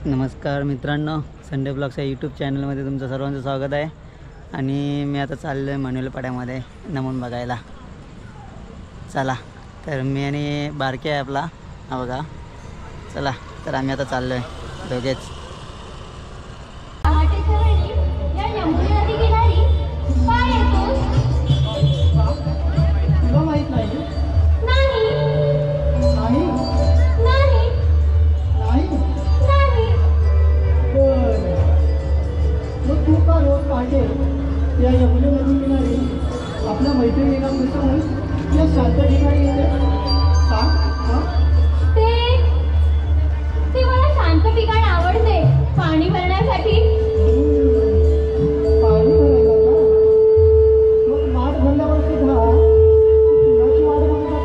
नमस्कार मित्रांनो, Sunday blogs या यूट्यूब चॅनलमध्ये तुमचं सर्वांचं स्वागत आहे। आणि मी आता चाललो आहे मानुले पाड्यामध्ये नमून बघायला। चला तर मी आणि बारके आहे आपला, हा बघा। चला तर आम्ही आता चाललो आहे दोघेच। या यमुना नदी किनारी आपल्या मैत्रिणीला कसं या शांत ठिकाणी येते ते मला शांत ठिकाण आवडते। पाणी भरण्यासाठी पाणी भरायला का? मग माठ भरल्यावर सुद्धा कुणाची वाट बघतात?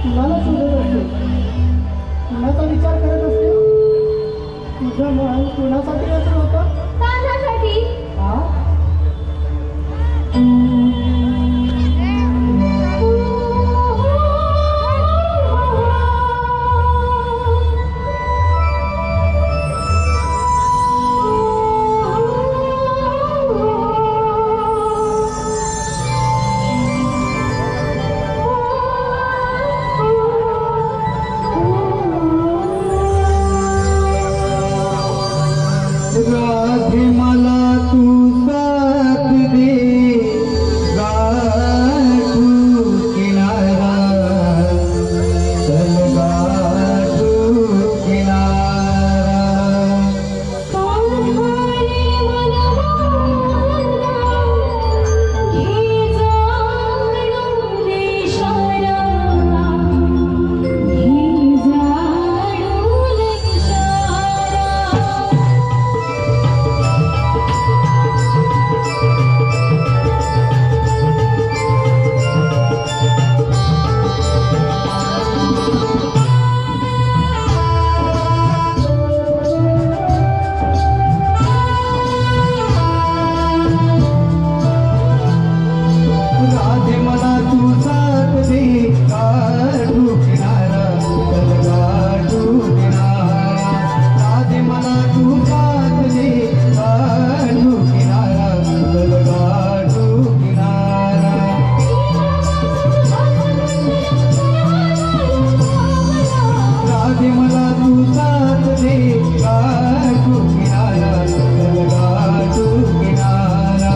कुणाला शोधत असते? कुणाचा विचार करत असते? तुझं मन कुणासाठी असं होतं? तानासाठी। राधे मला तू साथ दे, गाठू किनारा, चल गाठू किनारा। राधे मला तू साथ दे, गाठू किनारा, चल गाठू किनारा। राधे मला तू साथ दे, गाठू किनारा, चल गाठू किनारा। राधे मला तू साथ दे, गाठू किनारा, चल गाठू किनारा।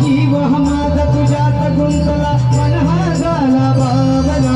जीव हा माझा तुझ्यात गुंतला, मन हा झाला बावला।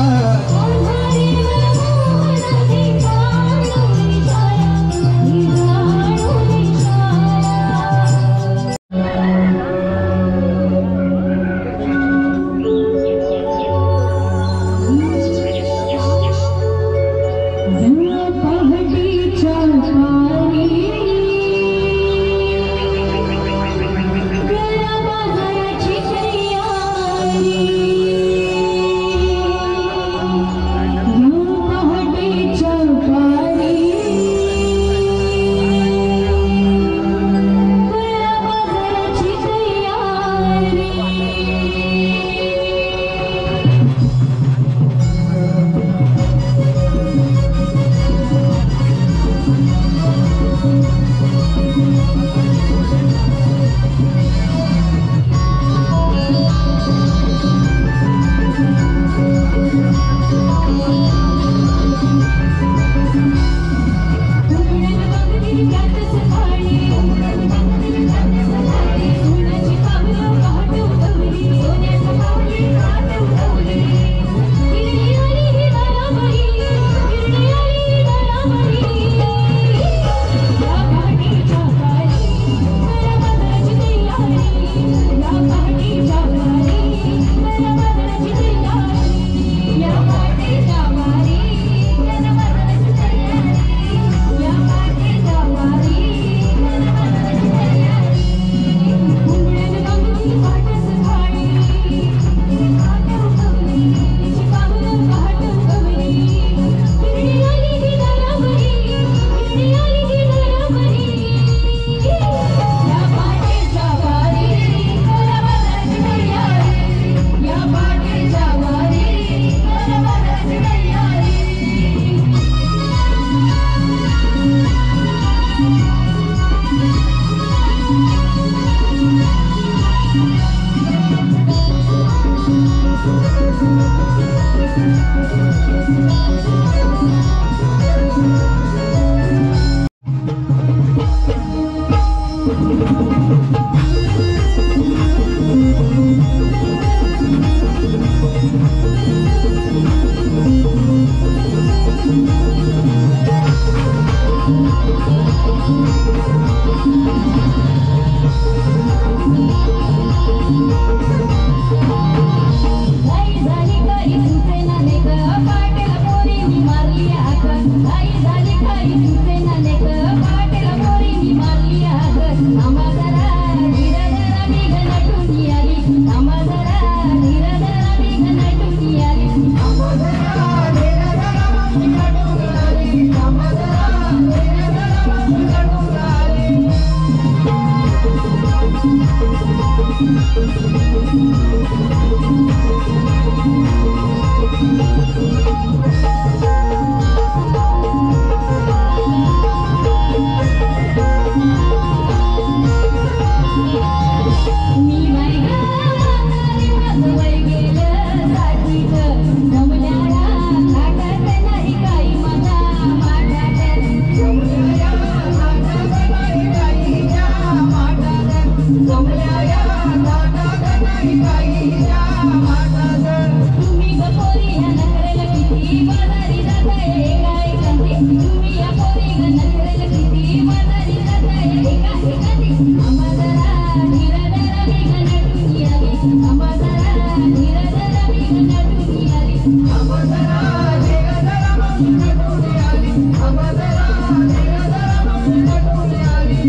तुम्ही गपोरी या नखरेला किती बाजारी जाताय एका एकांती तुम्ही या पोरी ग नखरेला किती बाजारी जाताय एका एकांती आम्हा जरा धीरा धरा मी ग नटून आली आम्हा जरा धीरा धरा मी ग नटून आली आम्हा जरा धीरा धरा मी नटून आली आम्हा जरा धीरा धरा मी नटून आली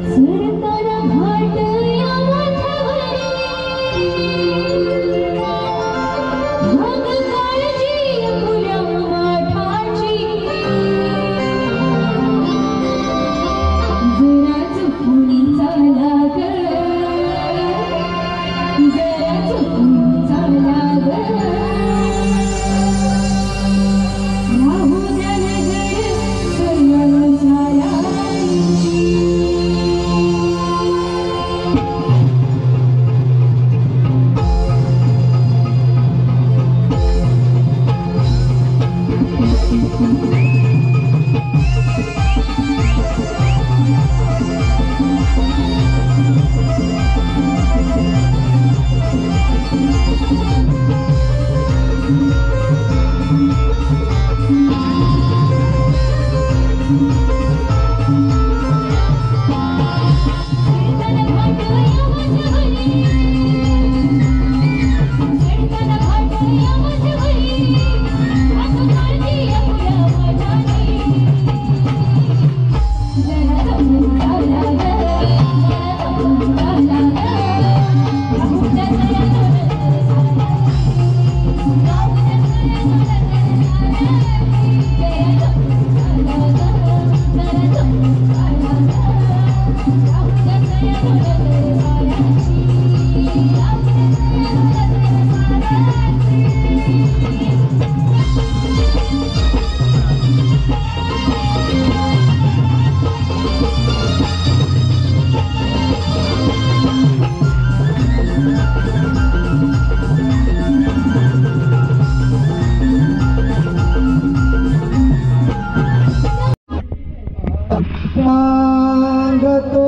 सुरताना घाट या माथ्यावरी भाग काळजी फुल्या माठाची जरा चुकून चाला ग जरा चुकून चाला ग राहू द्या नजर सोन्यासाराची सांगतो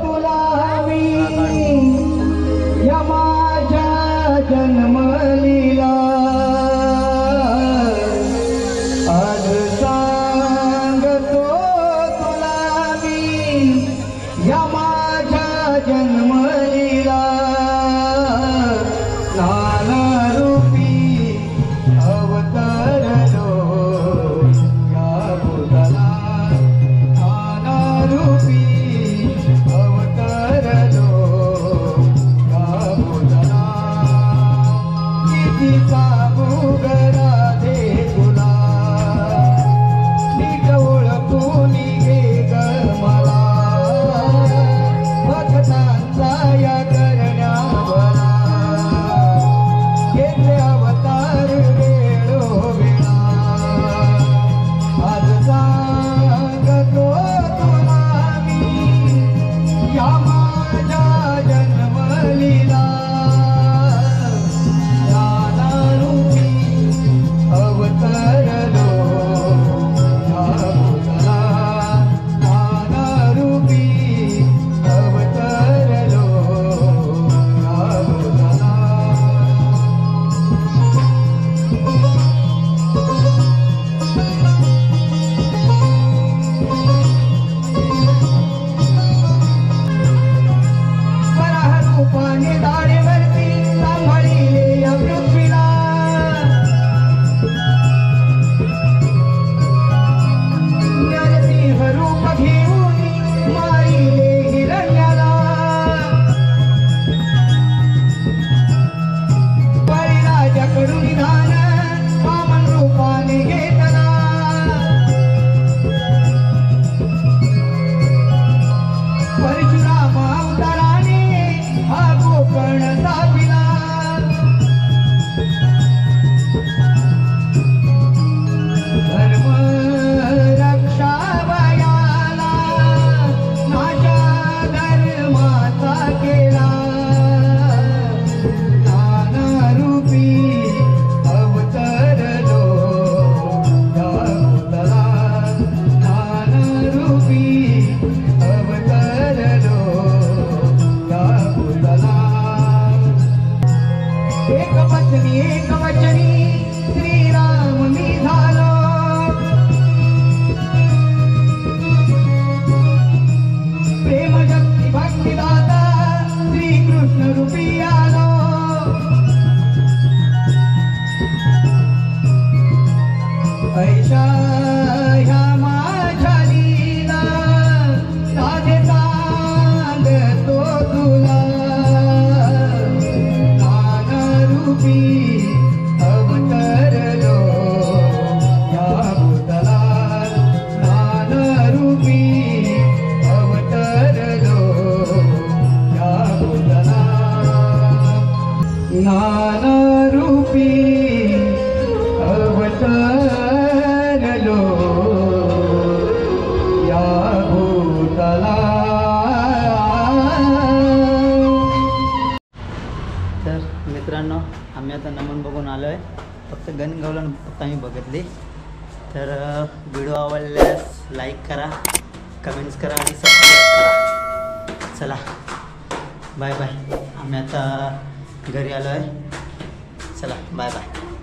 तुला मी या माझ्या जन्मलीला आज सांगतो तुला मी या माझ्या जन्मलीला नानारूपी अवतरलो या भूतला नानारूपी आम्ही आता नमन बघून आलो आहे. फक्त गणगौलन फक्त आम्ही बघितली. तर व्हिडिओ आवडल्यास लाईक करा, कमेंट्स करा आणि सबस्क्राईब करा. चला बाय बाय. आम्ही आता घरी आलो आहे. चला बाय बाय.